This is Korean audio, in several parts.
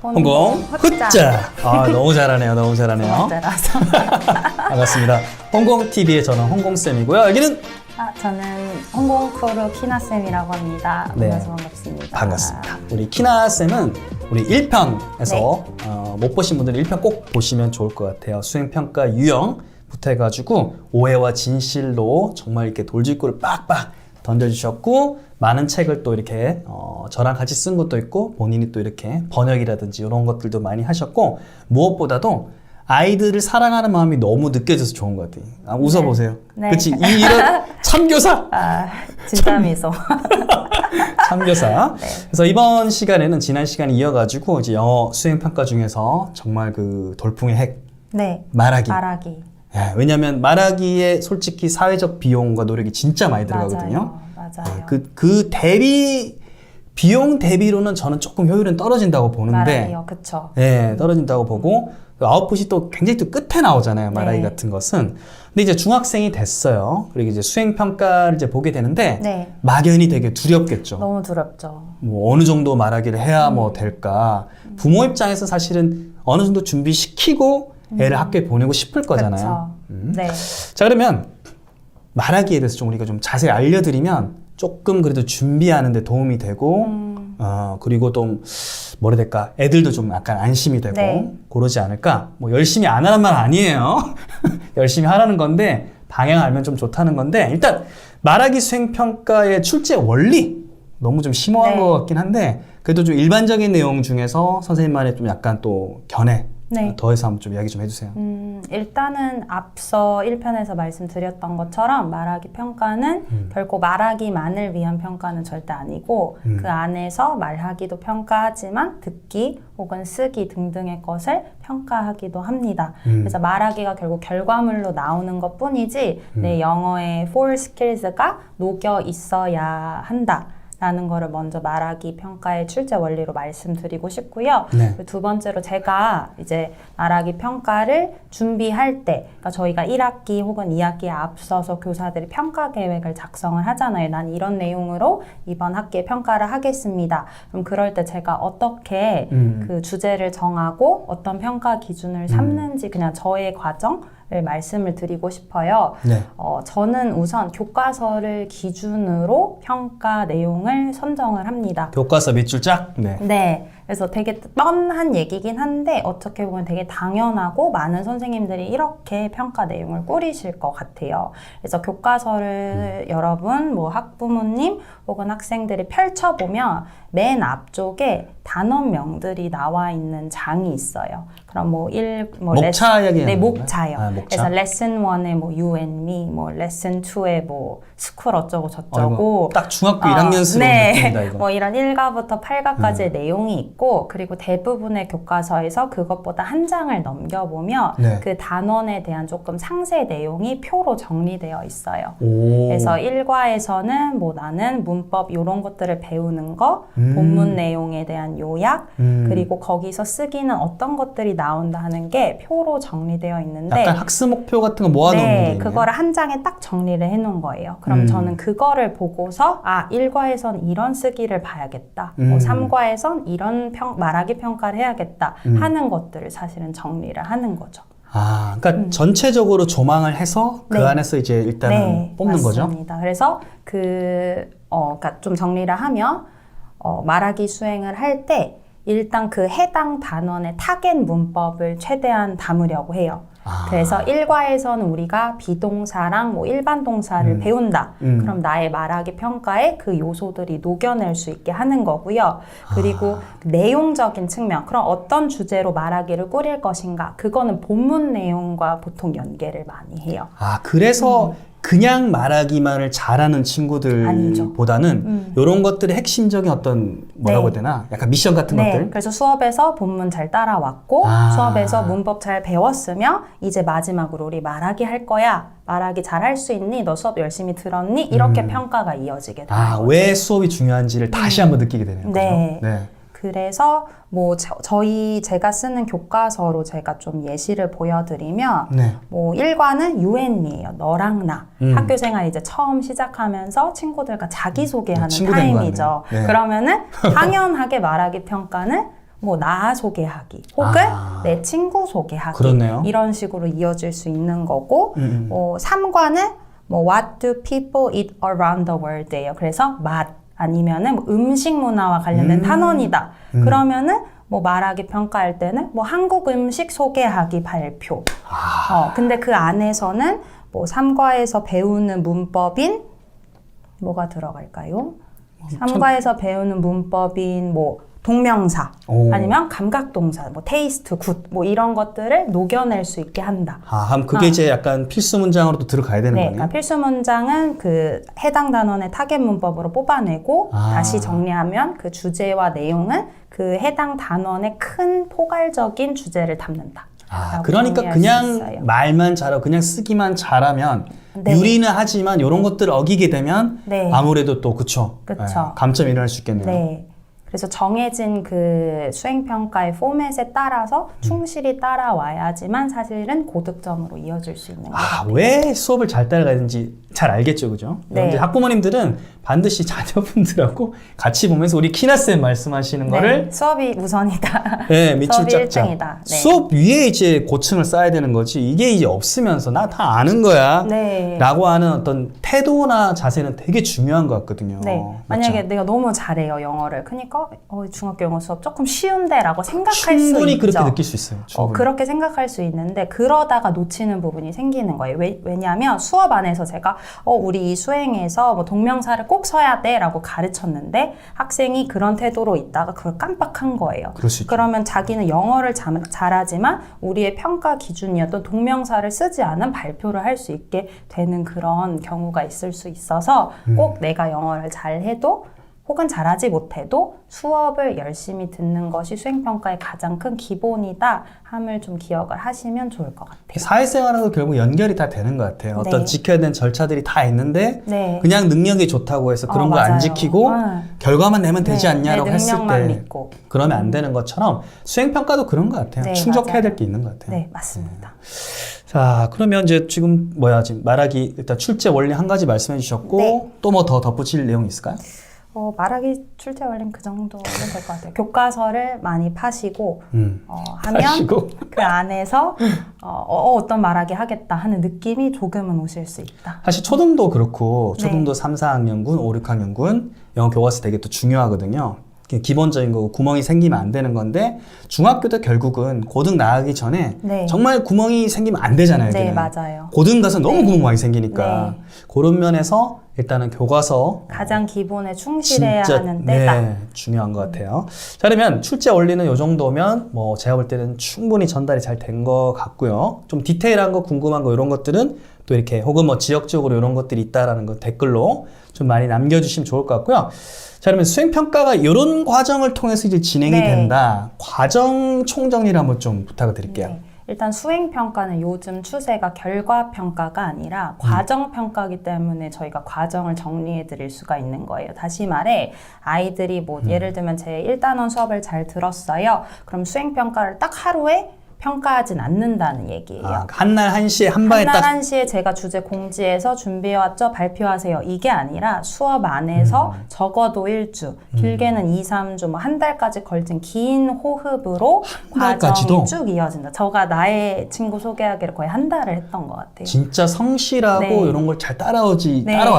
홍공 훗자. 아, 너무 잘하네요. 너무 잘하네요. 반갑습니다. 홍공TV의 저는 홍공쌤이고요. 여기는 저는 홍공크루 키나쌤이라고 합니다. 네. 만나서 반갑습니다. 반갑습니다. 우리 키나쌤은 우리 1편에서 못 보신 분들은 1편 꼭 보시면 좋을 것 같아요. 수행평가 유형부터 해가지고 오해와 진실로 정말 이렇게 돌직구를 빡빡 던져주셨고, 많은 책을 또 이렇게 저랑 같이 쓴 것도 있고, 본인이 또 이렇게 번역이라든지 이런 것들도 많이 하셨고, 무엇보다도 아이들을 사랑하는 마음이 너무 느껴져서 좋은 것 같아요. 아, 웃어보세요. 네. 그치? 이런 참교사! 진짜 미소. 참교사. 네. 그래서 이번 시간에는 지난 시간에 이어가지고 이제 영어 수행평가 중에서 정말 그 돌풍의 핵, 네. 말하기. 말하기. 예, 왜냐면 말하기에 솔직히 사회적 비용과 노력이 진짜 많이 들어가거든요. 맞아요. 그 비용 대비로는 저는 조금 효율은 떨어진다고 보는데, 말하기요. 그쵸. 예, 떨어진다고 보고, 그 아웃풋이 또 굉장히 또 끝에 나오잖아요. 말하기 네. 같은 것은. 근데 이제 중학생이 됐어요. 그리고 이제 수행평가를 이제 보게 되는데, 네. 막연히 되게 두렵겠죠. 너무 두렵죠. 뭐 어느 정도 말하기를 해야 뭐 될까. 부모 입장에서 사실은 어느 정도 준비시키고 애를 학교에 보내고 싶을 거잖아요. 네. 자, 그러면 말하기에 대해서 좀 우리가 좀 자세히 알려드리면 조금 그래도 준비하는 데 도움이 되고, 그리고 좀 뭐라 해야 될까, 애들도 좀 약간 안심이 되고, 네. 그러지 않을까. 뭐 열심히 안 하는 말 아니에요. 열심히 하라는 건데 방향 알면 좀 좋다는 건데, 일단 말하기 수행평가의 출제 원리 너무 좀 심오한 네. 것 같긴 한데, 그래도 좀 일반적인 내용 중에서 선생님만의 좀 약간 또 견해 네. 더해서 한번 좀 이야기 좀 해주세요. 일단은 앞서 1편에서 말씀드렸던 것처럼 말하기 평가는 결코 말하기만을 위한 평가는 절대 아니고 그 안에서 말하기도 평가하지만 듣기 혹은 쓰기 등등의 것을 평가하기도 합니다. 그래서 말하기가 결국 결과물로 나오는 것 뿐이지 내 영어의 core skills가 녹여 있어야 한다 라는 거를 먼저 말하기 평가의 출제 원리로 말씀드리고 싶고요. 네. 두 번째로 제가 이제 말하기 평가를 준비할 때, 그러니까 저희가 1학기 혹은 2학기에 앞서서 교사들이 평가 계획을 작성을 하잖아요. 난 이런 내용으로 이번 학기에 평가를 하겠습니다. 그럼 그럴 때 제가 어떻게 그 주제를 정하고 어떤 평가 기준을 삼는지 그냥 저의 과정 을 말씀을 드리고 싶어요. 네. 저는 우선 교과서를 기준으로 평가 내용을 선정을 합니다. 교과서 밑줄 쫙? 네. 네. 그래서 되게 뻔한 얘기긴 한데 어떻게 보면 되게 당연하고 많은 선생님들이 이렇게 평가 내용을 꾸리실 것 같아요. 그래서 교과서를 여러분, 뭐 학부모님 혹은 학생들이 펼쳐보면 맨 앞쪽에 단원명들이 나와 있는 장이 있어요. 그럼 목차 얘기하는 네, 건가요? 목차요. 아, 목차? 그래서 레슨 1에 뭐 you and me, 뭐 레슨 2에 뭐 스쿨 어쩌고 저쩌고. 아이고, 딱 중학교 1학년스러운 네. 느낌이다 이거. 뭐 이런 1가부터 8가까지의 내용이 있고, 그리고 대부분의 교과서에서 그것보다 한 장을 넘겨보면 네. 그 단원에 대한 조금 상세 내용이 표로 정리되어 있어요. 오. 그래서 1과에서는 뭐 나는 문법 이런 것들을 배우는 거, 본문 내용에 대한 요약, 그리고 거기서 쓰기는 어떤 것들이 나온다 하는 게 표로 정리되어 있는데, 약간 학습 목표 같은 거 모아놓은 게 네, 있네요. 그거를 한 장에 딱 정리를 해놓은 거예요. 그럼 저는 그거를 보고서 1과에선 이런 쓰기를 봐야겠다. 뭐 3과에선 이런 말하기 평가를 해야겠다 하는 것들을 사실은 정리를 하는 거죠. 아, 그러니까 전체적으로 조망을 해서 그 네. 안에서 이제 일단은 네, 뽑는 거죠? 맞습니다. 그래서 그러니까 좀 정리를 하면 말하기 수행을 할 때 일단 그 해당 단원의 타겟 문법을 최대한 담으려고 해요. 그래서 1과에서는 우리가 비동사랑 뭐 일반 동사를 배운다. 그럼 나의 말하기 평가에 그 요소들이 녹여낼 수 있게 하는 거고요. 그리고 내용적인 측면, 그럼 어떤 주제로 말하기를 꾸릴 것인가, 그거는 본문 내용과 보통 연계를 많이 해요. 아, 그래서 그냥 말하기만을 잘하는 친구들보다는 이런 것들의 핵심적인 어떤 뭐라고 해야 되나? 약간 미션 같은 네, 것들? 그래서 수업에서 본문 잘 따라왔고 수업에서 문법 잘 배웠으면 이제 마지막으로 우리 말하기 할 거야. 말하기 잘 할 수 있니? 너 수업 열심히 들었니? 이렇게 평가가 이어지게 되는 거죠. 왜 수업이 중요한지를 다시 한번 느끼게 되는 거죠? 네. 네. 그래서 뭐 제가 쓰는 교과서로 제가 좀 예시를 보여드리면 네. 뭐 1과는 you and me예요. 너랑 나. 학교 생활 이제 처음 시작하면서 친구들과 자기소개하는 친구들과 타임이죠. 네. 그러면은 당연하게 말하기 평가는 뭐 나 소개하기 혹은 내 친구 소개하기 그렇네요. 이런 식으로 이어질 수 있는 거고 3과는 뭐 What do people eat around the world예요. 그래서 맛 아니면은 뭐 음식 문화와 관련된 단원이다. 그러면은 뭐 말하기 평가할 때는 뭐 한국 음식 소개하기 발표. 근데 그 안에서는 뭐 3과에서 배우는 문법인 뭐가 들어갈까요? 3과에서 배우는 문법인 뭐 동명사 아니면 감각동사, 뭐 테이스트, 굿, 뭐 이런 것들을 녹여낼 수 있게 한다. 그럼 그게 이제 약간 필수 문장으로도 들어가야 되는 거네요. 그러니까 필수 문장은 그 해당 단원의 타겟 문법으로 뽑아내고 다시 정리하면 그 주제와 내용은 그 해당 단원의 큰 포괄적인 주제를 담는다. 그러니까 그냥 말만 잘하고 그냥 쓰기만 잘하면 네. 유리는 하지만 이런 것들을 어기게 되면 네. 아무래도 또 그쵸. 감점이 일어날 수 있겠네요. 네. 그래서 정해진 그 수행평가의 포맷에 따라서 충실히 따라와야지만 사실은 고득점으로 이어질 수 있는 것 같아요. 왜 수업을 잘 따라가야 되는지 잘 알겠죠, 그죠? 네. 이제 학부모님들은 반드시 자녀분들하고 같이 보면서 우리 키나쌤 말씀하시는 거를 수업이 우선이다. 네, 밑줄 수업이 짝짝. 1등이다. 네. 수업 위에 이제 고층을 쌓아야 되는 거지. 이게 이제 없으면서 나 다 아는 거야. 네. 라고 하는 어떤 태도나 자세는 되게 중요한 것 같거든요. 네. 맞죠? 만약에 내가 너무 잘해요, 영어를. 그러니까 중학교 영어 수업 조금 쉬운데 라고 생각할 수 있죠. 충분히 그렇게 느낄 수 있어요. 충분히. 그렇게 생각할 수 있는데 그러다가 놓치는 부분이 생기는 거예요. 왜냐하면 수업 안에서 제가 우리 이 수행에서 뭐 동명사를 꼭 써야 돼 라고 가르쳤는데 학생이 그런 태도로 있다가 그걸 깜빡한 거예요. 그럴 수 있죠. 그러면 자기는 영어를 잘하지만 우리의 평가 기준이었던 동명사를 쓰지 않은 발표를 할 수 있게 되는 그런 경우가 있을 수 있어서 꼭 내가 영어를 잘해도 혹은 잘하지 못해도 수업을 열심히 듣는 것이 수행평가의 가장 큰 기본이다 함을 좀 기억을 하시면 좋을 것 같아요. 사회생활하고 결국 연결이 다 되는 것 같아요. 어떤 네. 지켜야 되는 절차들이 다 있는데 네. 그냥 능력이 좋다고 해서 그런 거 안 맞아요. 지키고 결과만 내면 되지 않냐라고 내 했을 능력만 때 믿고. 그러면 안 되는 것처럼 수행평가도 그런 것 같아요. 네, 충족해야 맞아요. 될 게 있는 것 같아요. 네, 맞습니다. 자, 그러면 이제 지금 지금 말하기 일단 출제 원리 한 가지 말씀해 주셨고 네. 또 뭐 더 덧붙일 내용 있을까요? 말하기 출제 원리는 그 정도면 될 것 같아요. 교과서를 많이 파시고 하면 파시고. 그 안에서 어떤 말하기 하겠다 하는 느낌이 조금은 오실 수 있다. 사실 초등도 그렇고 초등도 네. 3, 4학년군, 5, 6학년군 영어 교과서 되게 또 중요하거든요. 기본적인 거고 구멍이 생기면 안 되는 건데 중학교도 결국은 고등 나가기 전에 네. 정말 구멍이 생기면 안 되잖아요. 네, 여기는. 맞아요. 고등 가서 너무 네. 구멍 많이 생기니까 네. 그런 면에서 일단은 교과서 가장 기본에 충실해야 진짜 하는 때다. 네, 중요한 것 같아요. 자, 그러면 출제 원리는 이 정도면 뭐 제가 볼 때는 충분히 전달이 잘 된 것 같고요. 좀 디테일한 거 궁금한 거 이런 것들은 또 이렇게 혹은 뭐 지역적으로 이런 것들이 있다라는 거 댓글로 좀 많이 남겨주시면 좋을 것 같고요. 자, 그러면 수행평가가 이런 과정을 통해서 이제 진행이 네. 된다. 과정 총정리를 한번 좀 부탁을 드릴게요. 네. 일단 수행평가는 요즘 추세가 결과평가가 아니라 과정평가이기 때문에 저희가 과정을 정리해 드릴 수가 있는 거예요. 다시 말해 아이들이 뭐 예를 들면 제 1단원 수업을 잘 들었어요. 그럼 수행평가를 딱 하루에 평가하진 않는다는 얘기예요. 한날 한시에 한 방에 한날 딱 한시에 제가 주제 공지해서 준비해왔죠? 발표하세요. 이게 아니라 수업 안에서 적어도 1주, 길게는 2, 3주, 뭐 한 달까지 걸친 긴 호흡으로 달까지도? 과정이 쭉 이어진다. 저가 나의 친구 소개하기를 거의 한 달을 했던 것 같아요. 진짜 성실하고 네. 이런 걸 잘 따라와는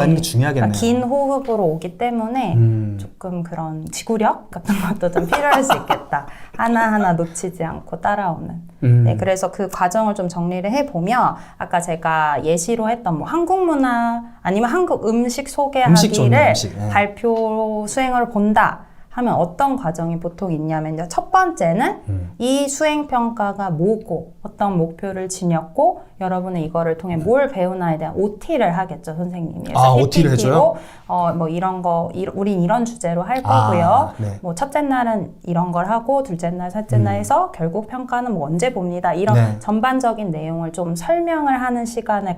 네. 게 중요하겠네요. 그러니까 긴 호흡으로 오기 때문에 조금 그런 지구력 같은 것도 좀 필요할 수 있겠다. 하나하나 놓치지 않고 따라오는. 네, 그래서 그 과정을 좀 정리를 해보면 아까 제가 예시로 했던 뭐 한국 문화 아니면 한국 음식 소개하기를 좋네요, 음식. 네. 발표 수행을 본다 하면 어떤 과정이 보통 있냐면요. 첫 번째는 이 수행평가가 뭐고 어떤 목표를 지녔고 여러분은 이거를 통해 뭘 배우나에 대한 OT를 하겠죠, 선생님이. 그래서 OT를 해줘요? 뭐 이런 거, 우린 이런 주제로 할 거고요. 네. 뭐 첫째 날은 이런 걸 하고 둘째 날, 셋째 날 해서 결국 평가는 뭐 언제 봅니다. 이런 네. 전반적인 내용을 좀 설명을 하는 시간을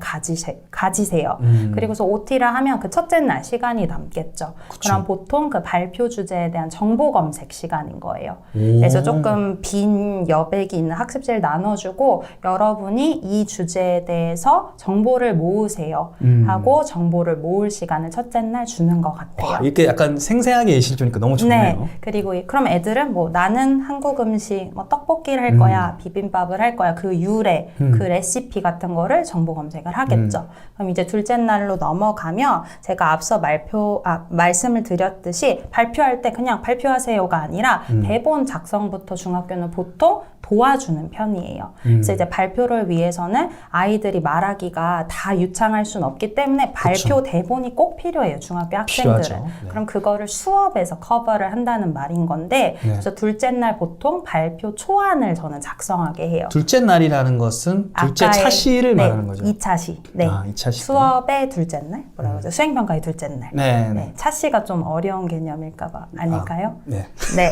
가지세요. 그리고서 OT를 하면 그 첫째 날 시간이 남겠죠. 그럼 보통 그 발표 주제에 대한 대한 정보 검색 시간인 거예요. 그래서 조금 빈 여백이 있는 학습지를 나눠주고 여러분이 이 주제에 대해서 정보를 모으세요 하고 정보를 모을 시간을 첫째 날 주는 것 같아요. 와, 이렇게 약간 생생하게 예시를 주니까 너무 좋네요. 네. 그리고 그럼 애들은 뭐 나는 한국 음식 뭐 떡볶이를 할 거야, 비빔밥을 할 거야. 그 유래, 그 레시피 같은 거를 정보 검색을 하겠죠. 그럼 이제 둘째 날로 넘어가면 제가 앞서 말씀을 드렸듯이 발표할 때 그냥 발표하세요가 아니라 대본 작성부터 중학교는 보통 도와주는 편이에요. 그래서 이제 발표를 위해서는 아이들이 말하기가 다 유창할 수는 없기 때문에 발표 그쵸. 대본이 꼭 필요해요. 중학교 학생들은. 필요하죠. 네. 그럼 그거를 수업에서 커버를 한다는 말인 건데 네. 그래서 둘째 날 보통 발표 초안을 저는 작성하게 해요. 둘째 날이라는 것은 둘째 아까의- 차시를 네, 말하는 거죠. 2차 시. 네. 2차 시. 수업의 둘째 날? 뭐라고 하죠? 수행평가의 둘째 날. 네, 네. 네. 차시가 좀 어려운 개념일까 봐 아닐까요? 네. 네.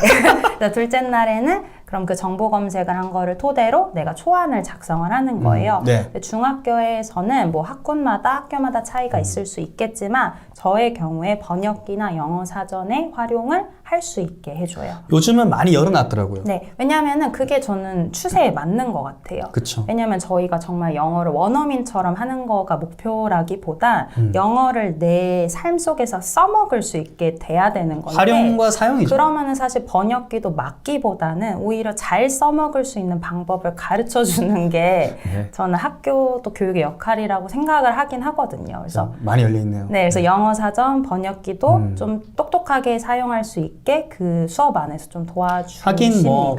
그래서 둘째 날에는 그럼 그 정보 검색을 한 거를 토대로 내가 초안을 작성을 하는 거예요. 네. 근데 중학교에서는 뭐 학교마다 차이가 있을 수 있겠지만 저의 경우에 번역기나 영어 사전의 활용을 할 수 있게 해줘요. 요즘은 많이 열어놨더라고요. 네. 왜냐면은 그게 저는 추세에 맞는 것 같아요. 그쵸. 왜냐면 저희가 정말 영어를 원어민처럼 하는 거가 목표라기보다 영어를 내 삶 속에서 써먹을 수 있게 돼야 되는 건데 활용과 사용이죠. 그러면은 사실 번역기도 맞기보다는 오히려 잘 써먹을 수 있는 방법을 가르쳐 주는 게 네. 저는 학교도 교육의 역할이라고 생각을 하긴 하거든요. 그래서 많이 열려있네요. 네, 그래서 영어 사전, 번역기도 좀 똑똑하게 사용할 수 있게 그 수업 안에서 좀 도와주십니다. 하긴 뭐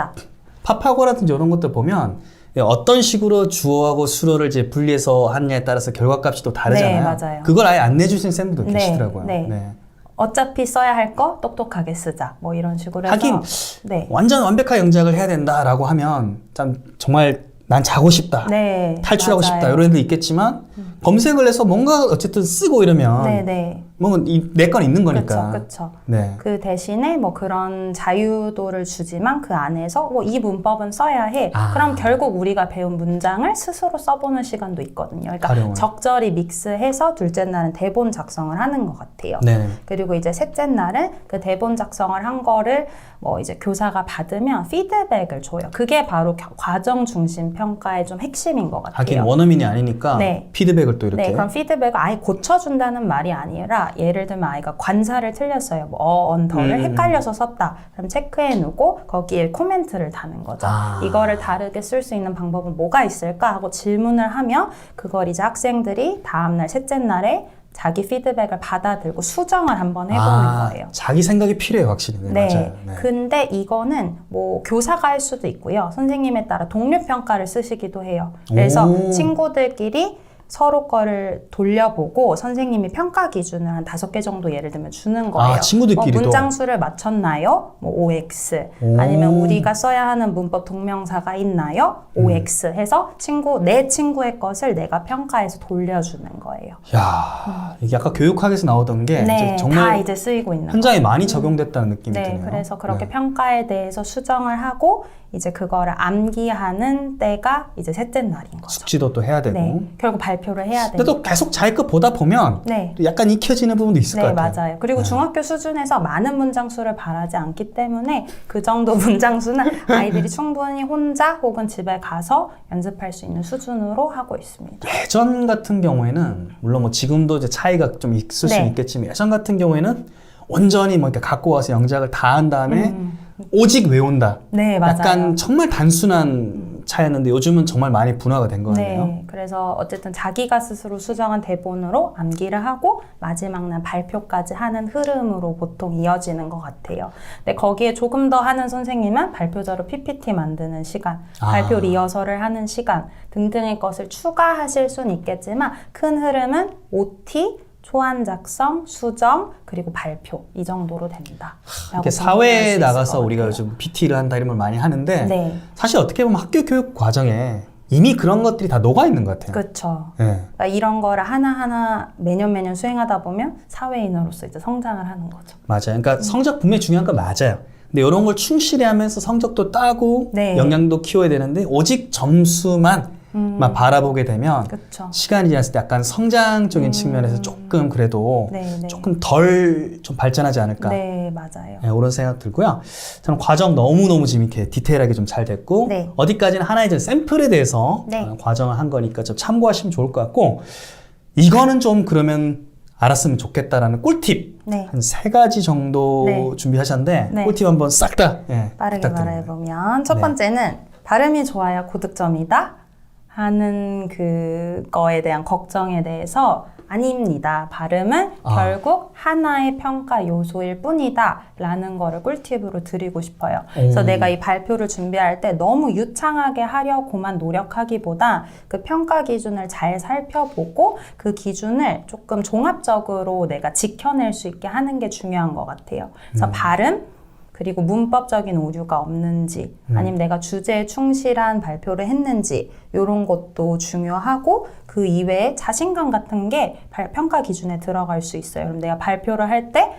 파파고라든지 이런 것들 보면 어떤 식으로 주어하고 수어를 이제 분리해서 하느냐에 따라서 결과값이 또 다르잖아요. 네, 맞아요. 그걸 아예 안 내주신 쌤들도 네, 계시더라고요. 네. 어차피 써야 할 거 똑똑하게 쓰자. 뭐 이런 식으로 해서 하긴 네. 완전 완벽한 영작을 해야 된다라고 하면 참 정말 난 자고 싶다. 네, 탈출하고 맞아요. 싶다. 이런 애도 있겠지만 검색을 해서 뭔가 어쨌든 쓰고 이러면 네, 네. 뭐 내 건 있는 거니까. 그렇죠. 네. 그 대신에 뭐 그런 자유도를 주지만 그 안에서 뭐 이 문법은 써야 해. 그럼 결국 우리가 배운 문장을 스스로 써보는 시간도 있거든요. 그러니까 활용을. 적절히 믹스해서 둘째 날은 대본 작성을 하는 것 같아요. 네. 그리고 이제 셋째 날은 그 대본 작성을 한 거를 뭐 이제 교사가 받으면 피드백을 줘요. 그게 바로 과정 중심 평가의 좀 핵심인 것 같아요. 하긴 원어민이 아니니까 네. 피드백을 또 이렇게. 네, 그럼 피드백을 아예 고쳐준다는 말이 아니라 예를 들면 아이가 관사를 틀렸어요. 뭐 언더를 헷갈려서 썼다. 그럼 체크해놓고 거기에 코멘트를 다는 거죠. 이거를 다르게 쓸 수 있는 방법은 뭐가 있을까 하고 질문을 하면 그걸 이제 학생들이 다음날 셋째 날에 자기 피드백을 받아들고 수정을 한번 해보는 거예요. 자기 생각이 필요해요, 확실히. 네, 네. 맞아요. 네. 근데 이거는 뭐 교사가 할 수도 있고요. 선생님에 따라 동료 평가를 쓰시기도 해요. 그래서 오. 친구들끼리 서로 거를 돌려보고 선생님이 평가 기준을 한 5개 정도 예를 들면 주는 거예요. 친구들끼리도? 문장 수를 맞췄나요? 뭐 OX. 아니면 우리가 써야 하는 문법 동명사가 있나요? OX 해서 내 친구의 것을 내가 평가해서 돌려주는 거예요. 야, 이게 아까 교육학에서 나오던 게 네, 이제 정말 다 이제 쓰이고 있는 현장에 많이 적용됐다는 느낌이 네, 드네요. 그래서 그렇게 네. 평가에 대해서 수정을 하고 이제 그거를 암기하는 때가 이제 셋째 날인 거죠. 숙지도 또 해야 되고. 네, 결국 발표를 해야 근데 되니까. 또 계속 자기 거 보다 보면 네. 또 약간 익혀지는 부분도 있을 것 네, 같아요. 맞아요. 그리고 중학교 수준에서 많은 문장 수를 바라지 않기 때문에 그 정도 문장 수는 아이들이 충분히 혼자 혹은 집에 가서 연습할 수 있는 수준으로 하고 있습니다. 예전 같은 경우에는 물론 뭐 지금도 이제 차이가 좀 있을 수 네. 있겠지만 예전 같은 경우에는 온전히 뭐 이렇게 갖고 와서 영작을 다 한 다음에 오직 외운다. 네, 맞아요. 약간 정말 단순한 차이였는데 요즘은 정말 많이 분화가 된 거 같네요. 네, 그래서 어쨌든 자기가 스스로 수정한 대본으로 암기를 하고 마지막 날 발표까지 하는 흐름으로 보통 이어지는 것 같아요. 근데 거기에 조금 더 하는 선생님은 발표자로 PPT 만드는 시간, 발표 리허설을 하는 시간 등등의 것을 추가하실 수는 있겠지만 큰 흐름은 OT, 초안 작성, 수정, 그리고 발표 이 정도로 된다. 이렇게 사회에 나가서 우리가 요즘 PT를 한다 이런 걸 많이 하는데 네. 사실 어떻게 보면 학교 교육 과정에 이미 그런 것들이 다 녹아 있는 것 같아요. 그렇죠. 네. 그러니까 이런 거를 하나하나 매년 수행하다 보면 사회인으로서 이제 성장을 하는 거죠. 맞아요. 그러니까 성적 분명히 중요한 건 맞아요. 근데 이런 걸 충실히 하면서 성적도 따고 네. 역량도 키워야 되는데 오직 점수만 만 바라보게 되면 그쵸. 시간이 지났을 때 약간 성장적인 측면에서 조금 그래도 네. 조금 덜 좀 발전하지 않을까. 네, 맞아요. 네, 그런 생각 들고요. 저는 과정 너무너무 재밌게 디테일하게 좀 잘 됐고 네. 어디까지는 하나의 좀 샘플에 대해서 네. 과정을 한 거니까 좀 참고하시면 좋을 것 같고 이거는 좀 그러면 알았으면 좋겠다라는 꿀팁 네. 한 3가지 정도 네. 준비하셨는데 네. 꿀팁 한번 싹 다 빠르게 부탁드립니다. 말해보면 첫 네. 번째는 발음이 좋아야 고득점이다 하는 그거에 대한 걱정에 대해서 아닙니다. 발음은 결국 하나의 평가 요소일 뿐이다 라는 거를 꿀팁으로 드리고 싶어요. 그래서 내가 이 발표를 준비할 때 너무 유창하게 하려고만 노력하기보다 그 평가 기준을 잘 살펴보고 그 기준을 조금 종합적으로 내가 지켜낼 수 있게 하는 게 중요한 것 같아요. 그래서 발음 그리고 문법적인 오류가 없는지 아니면 내가 주제에 충실한 발표를 했는지 이런 것도 중요하고 그 이외에 자신감 같은 게 평가 기준에 들어갈 수 있어요. 그럼 내가 발표를 할 때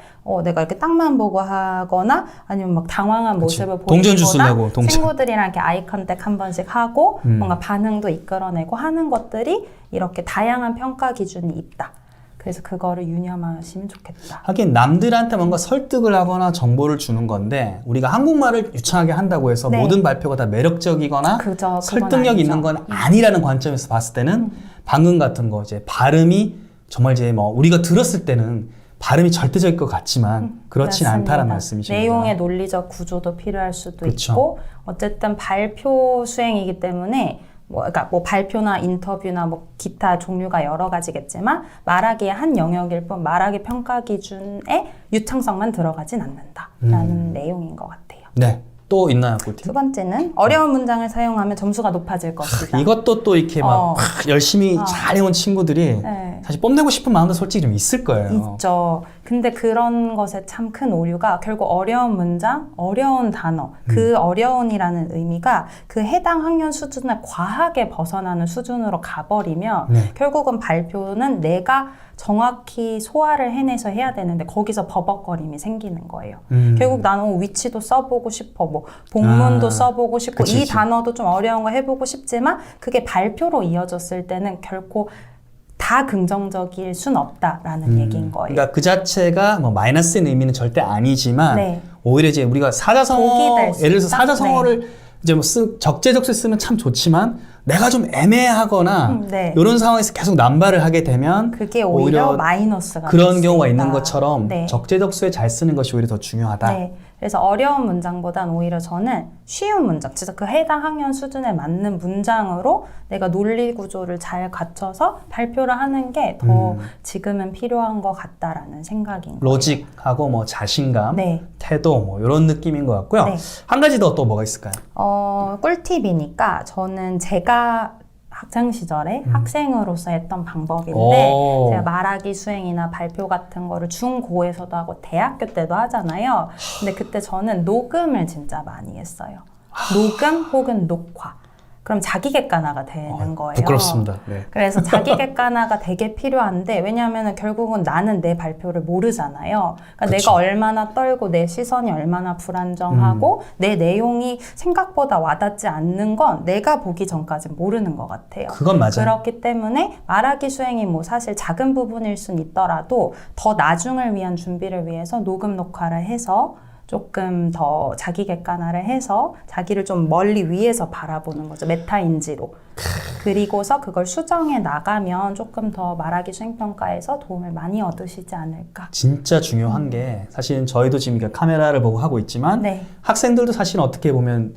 내가 이렇게 땅만 보고 하거나 아니면 막 당황한 모습을 동전 주스라고, 보이기보다 동전. 친구들이랑 이렇게 아이 컨택 한 번씩 하고 뭔가 반응도 이끌어내고 하는 것들이 이렇게 다양한 평가 기준이 있다. 그래서 그거를 유념하시면 좋겠다. 하긴 남들한테 뭔가 설득을 하거나 정보를 주는 건데 우리가 한국말을 유창하게 한다고 해서 네. 모든 발표가 다 매력적이거나 그건 설득력 아니죠. 있는 건 아니라는 관점에서 봤을 때는 방금 같은 거 이제 발음이 정말 이제 뭐 우리가 들었을 때는 발음이 절대적일 것 같지만 그렇진 맞습니다. 않다는 말씀이십니다. 내용의 논리적 구조도 필요할 수도 그쵸. 있고 어쨌든 발표 수행이기 때문에 그러니까 뭐 발표나 인터뷰나 뭐 기타 종류가 여러 가지겠지만 말하기의 한 영역일 뿐 말하기 평가 기준에 유창성만 들어가진 않는다라는 내용인 것 같아요. 네. 또 있나요, 꿀팁? 두 번째는 어려운 문장을 사용하면 점수가 높아질 것이다. 이것도 또 이렇게 막 열심히 잘 해온 친구들이 네. 사실 뽐내고 싶은 마음도 솔직히 좀 있을 거예요. 있죠. 근데 그런 것에 참 큰 오류가 결국 어려운 문장, 어려운 단어, 그 어려운이라는 의미가 그 해당 학년 수준을 과하게 벗어나는 수준으로 가버리면 네. 결국은 발표는 내가 정확히 소화를 해내서 해야 되는데 거기서 버벅거림이 생기는 거예요. 결국 나는 위치도 써보고 싶어, 뭐 본문도 써보고 싶고 그치, 이 그치. 단어도 좀 어려운 거 해보고 싶지만 그게 발표로 이어졌을 때는 결코 다 긍정적일 순 없다라는 얘기인 거예요. 그러니까 그 자체가 뭐 마이너스인 의미는 절대 아니지만 네. 오히려 이제 우리가 독이 사자성어 될수 예를 들어서 있다? 사자성어를 이제 뭐 적재적소에 쓰면 참 좋지만 내가 좀 애매하거나 네. 이런 상황에서 계속 남발을 하게 되면 그게 오히려 마이너스가 그런 될 수 경우가 있다. 있는 것처럼 네. 적재적소에 잘 쓰는 것이 오히려 더 중요하다. 네. 그래서 어려운 문장보단 오히려 저는 쉬운 문장, 진짜 그 해당 학년 수준에 맞는 문장으로 내가 논리 구조를 잘 갖춰서 발표를 하는 게 더 지금은 필요한 것 같다라는 생각인 거예요. 로직하고 뭐 자신감, 네. 태도 뭐 이런 느낌인 것 같고요. 네. 한 가지 더 또 뭐가 있을까요? 꿀팁이니까 저는 제가 학창 시절에 학생으로서 했던 방법인데 오. 제가 말하기 수행이나 발표 같은 거를 중고에서도 하고 대학교 때도 하잖아요. 근데 그때 저는 녹음을 진짜 많이 했어요. 녹음 혹은 녹화. 그럼 자기 객관화가 되는 거예요. 부끄럽습니다. 네. 그래서 자기 객관화가 되게 필요한데 왜냐하면 결국은 나는 내 발표를 모르잖아요. 그러니까 그쵸. 내가 얼마나 떨고 내 시선이 얼마나 불안정하고 내 내용이 생각보다 와닿지 않는 건 내가 보기 전까지는 모르는 것 같아요. 그건 맞아요. 그렇기 때문에 말하기 수행이 뭐 사실 작은 부분일 순 있더라도 더 나중을 위한 준비를 위해서 녹음 녹화를 해서 조금 더 자기 객관화를 해서 자기를 좀 멀리 위에서 바라보는 거죠. 메타인지로. 그리고서 그걸 수정해 나가면 조금 더 말하기 수행평가에서 도움을 많이 얻으시지 않을까. 진짜 중요한 게 사실은 저희도 지금 이렇게 카메라를 보고 하고 있지만 네. 학생들도 사실 어떻게 보면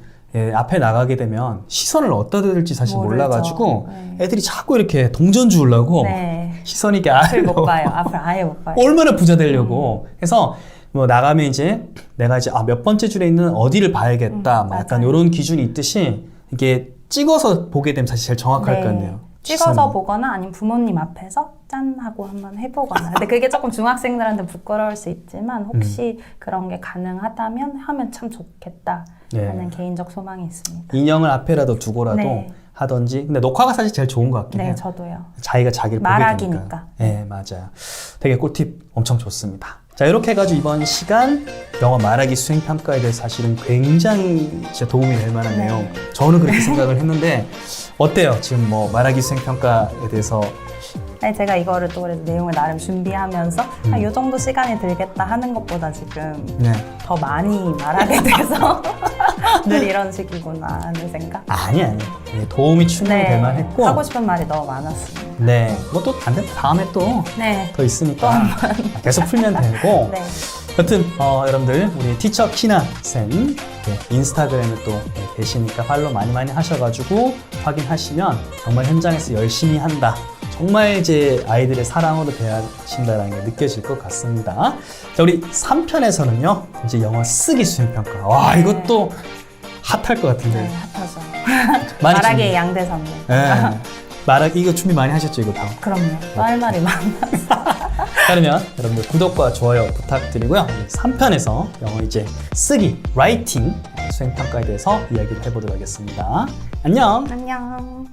앞에 나가게 되면 시선을 어디다 될지 사실 모르죠. 몰라가지고 네. 애들이 자꾸 이렇게 동전 주우려고 네. 시선이 이렇게 앞을 아래로 못 봐요. 앞을 아예 못 봐요. 얼마나 부자 되려고 그래서 뭐 나가면 이제 내가 이제 몇 번째 줄에 있는 어디를 봐야겠다 막 약간 맞아요. 이런 기준이 있듯이 이게 찍어서 보게 되면 사실 제일 정확할 것 같네요. 찍어서 시선이. 보거나 아니면 부모님 앞에서 짠 하고 한번 해보거나. 근데 그게 조금 중학생들한테 부끄러울 수 있지만 혹시 그런 게 가능하다면 하면 참 좋겠다 하는 개인적 소망이 있습니다. 인형을 앞에라도 두고라도 네. 하던지. 근데 녹화가 사실 제일 좋은 것 같긴 네, 해요. 저도요. 자기가 자기를 보게 말하기니까. 되니까. 네, 맞아요. 되게 꿀팁 엄청 좋습니다. 자, 이렇게 해가지고 이번 시간 영어 말하기 수행 평가에 대해서 사실은 굉장히 진짜 도움이 될 만한 네. 내용. 저는 그렇게 생각을 했는데 어때요? 지금 뭐 말하기 수행 평가에 대해서 아니, 제가 이거를 또 그래도 내용을 나름 준비하면서 한 이 정도 시간이 들겠다 하는 것보다 지금 네. 더 많이 말하게 돼서 늘 이런 식이구나 하는 생각. 아니 네, 도움이 충분히 될 만했고 하고 싶은 말이 너무 많았습니다. 네, 뭐 또 안 되면 다음에 또 더 네. 있으니까 계속 풀면 되고 네. 여튼 여러분들 우리 티처 키나 쌤 인스타그램에 또 계시니까 팔로우 많이 하셔가지고 확인하시면 정말 현장에서 열심히 한다. 정말 이제 아이들의 사랑으로 대하신다는 게 느껴질 것 같습니다. 자, 우리 3편에서는요 이제 영어 쓰기 수행 평가. 와, 네. 이것도 핫할 것 같은데. 네, 핫하죠. 많이 말하기의 양대산맥. 네. 말하기 이거 준비 많이 하셨죠, 이거 다. 그럼요. 또 할 말이 많아. 그러면 여러분들 구독과 좋아요 부탁드리고요. 3편에서 영어 이제 쓰기, 라이팅 수행 평가에 대해서 이야기를 해보도록 하겠습니다. 안녕. 안녕.